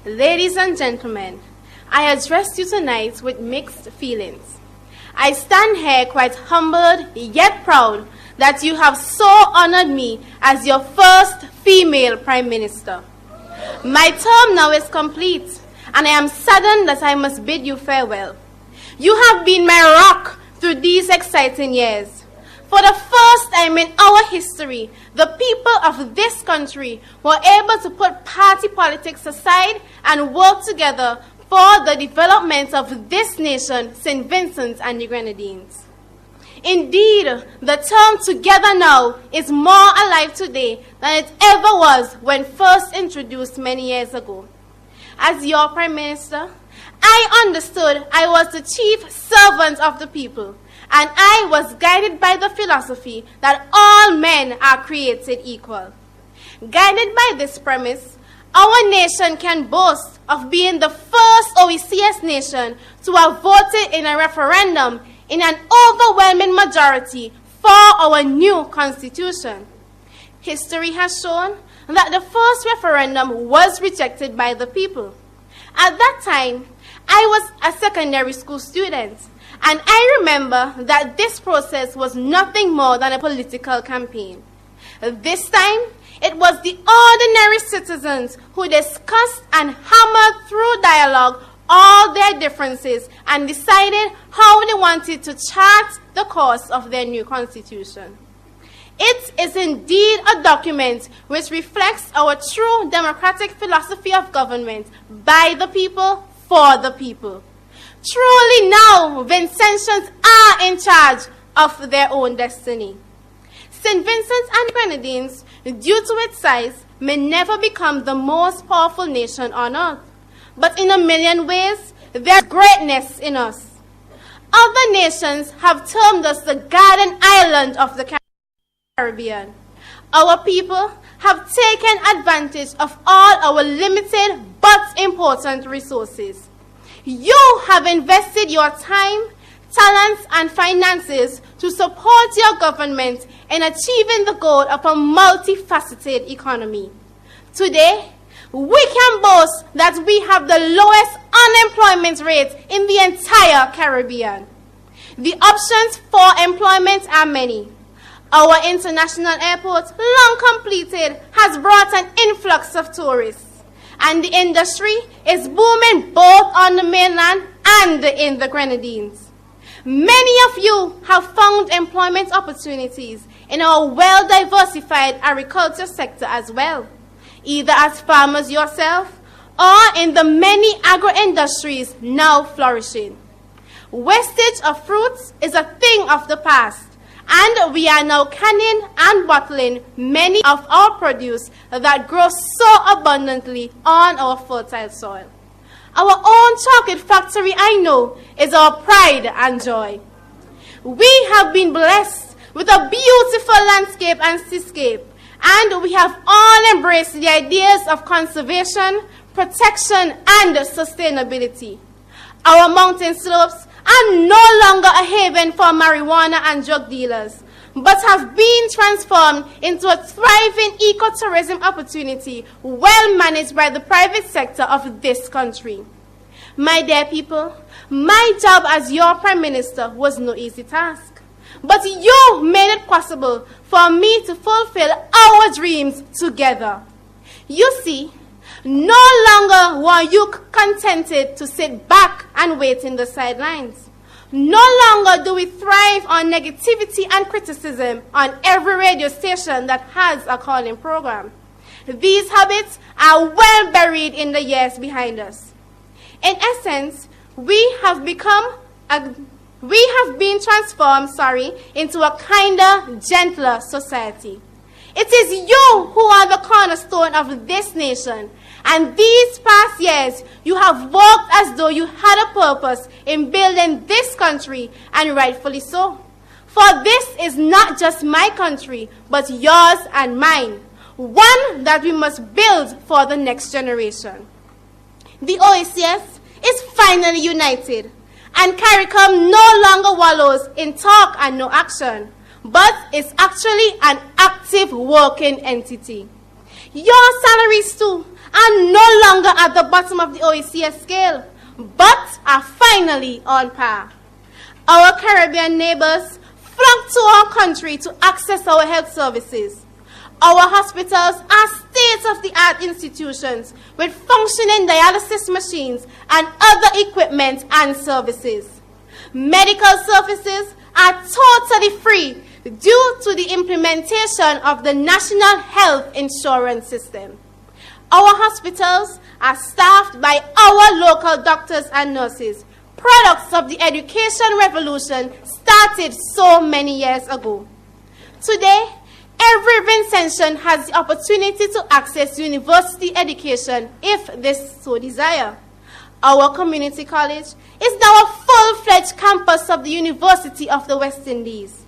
Ladies and gentlemen, I address you tonight with mixed feelings. I stand here quite humbled yet proud that you have so honored me as your first female Prime Minister. My term now is complete, and I am saddened that I must bid you farewell. You have been my rock through these exciting years. For the first time in our history, the people of this country were able to put party politics aside and work together for the development of this nation, St. Vincent and the Grenadines. Indeed, the term together now is more alive today than it ever was when first introduced many years ago. As your Prime Minister, I understood I was the chief servant of the people, and I was guided by the philosophy that all men are created equal. Guided by this premise, our nation can boast of being the first OECS nation to have voted in a referendum in an overwhelming majority for our new constitution. History has shown that the first referendum was rejected by the people. At that time, I was a secondary school student, and I remember that this process was nothing more than a political campaign. This time, it was the ordinary citizens who discussed and hammered through dialogue all their differences and decided how they wanted to chart the course of their new constitution. It is indeed a document which reflects our true democratic philosophy of government by the people, for the people. Truly now, Vincentians are in charge of their own destiny. St. Vincent and Grenadines, due to its size, may never become the most powerful nation on earth. But in a million ways, there's greatness in us. Other nations have termed us the garden island of the Caribbean. Our people have taken advantage of all our limited but important resources. You have invested your time, talents, and finances to support your government in achieving the goal of a multifaceted economy. Today, we can boast that we have the lowest unemployment rate in the entire Caribbean. The options for employment are many. Our international airport, long completed, has brought an influx of tourists, and the industry is booming both on the mainland and in the Grenadines. Many of you have found employment opportunities in our well-diversified agriculture sector as well, either as farmers yourself or in the many agro-industries now flourishing. Wastage of fruits is a thing of the past, and we are now canning and bottling many of our produce that grows so abundantly on our fertile soil. Our own chocolate factory, I know, is our pride and joy. We have been blessed with a beautiful landscape and seascape, and we have all embraced the ideas of conservation, protection, and sustainability. Our mountain slopes are no longer a haven for marijuana and drug dealers, but have been transformed into a thriving ecotourism opportunity well managed by the private sector of this country. My dear people, my job as your Prime Minister was no easy task, but you made it possible for me to fulfill our dreams together. You see, no longer were you contented to sit back and wait in the sidelines. No longer do we thrive on negativity and criticism on every radio station that has a call-in program. These habits are well buried in the years behind us. In essence, we have been transformed, into a kinder, gentler society. It is you who are the cornerstone of this nation, and these past years, you have worked as though you had a purpose in building this country, and rightfully so. For this is not just my country, but yours and mine, one that we must build for the next generation. The OECS is finally united, and CARICOM no longer wallows in talk and no action, but is actually an active working entity. Your salaries too are no longer at the bottom of the OECD scale, but are finally on par. Our Caribbean neighbors flock to our country to access our health services. Our hospitals are state-of-the-art institutions with functioning dialysis machines and other equipment and services. Medical services are totally free due to the implementation of the National Health Insurance System. Our hospitals are staffed by our local doctors and nurses, products of the education revolution started so many years ago. Today, every Vincentian has the opportunity to access university education if they so desire. Our community college is now a full-fledged campus of the University of the West Indies.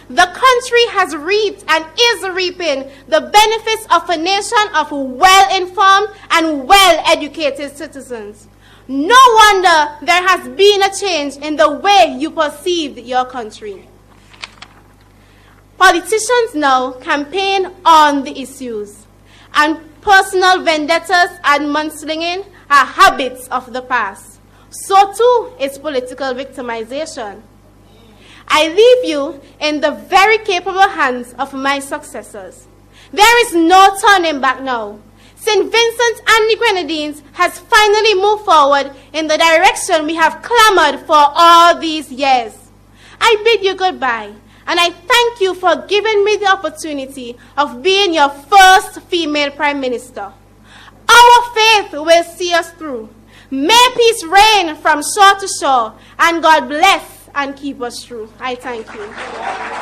The country has reaped and is reaping the benefits of a nation of well-informed and well-educated citizens. No wonder there has been a change in the way you perceive your country. Politicians now campaign on the issues, and personal vendettas and mudslinging are habits of the past. So too is political victimization. I leave you in the very capable hands of my successors. There is no turning back now. St. Vincent and the Grenadines has finally moved forward in the direction we have clamored for all these years. I bid you goodbye, and I thank you for giving me the opportunity of being your first female Prime Minister. Our faith will see us through. May peace reign from shore to shore, and God bless and keep us true. I thank you.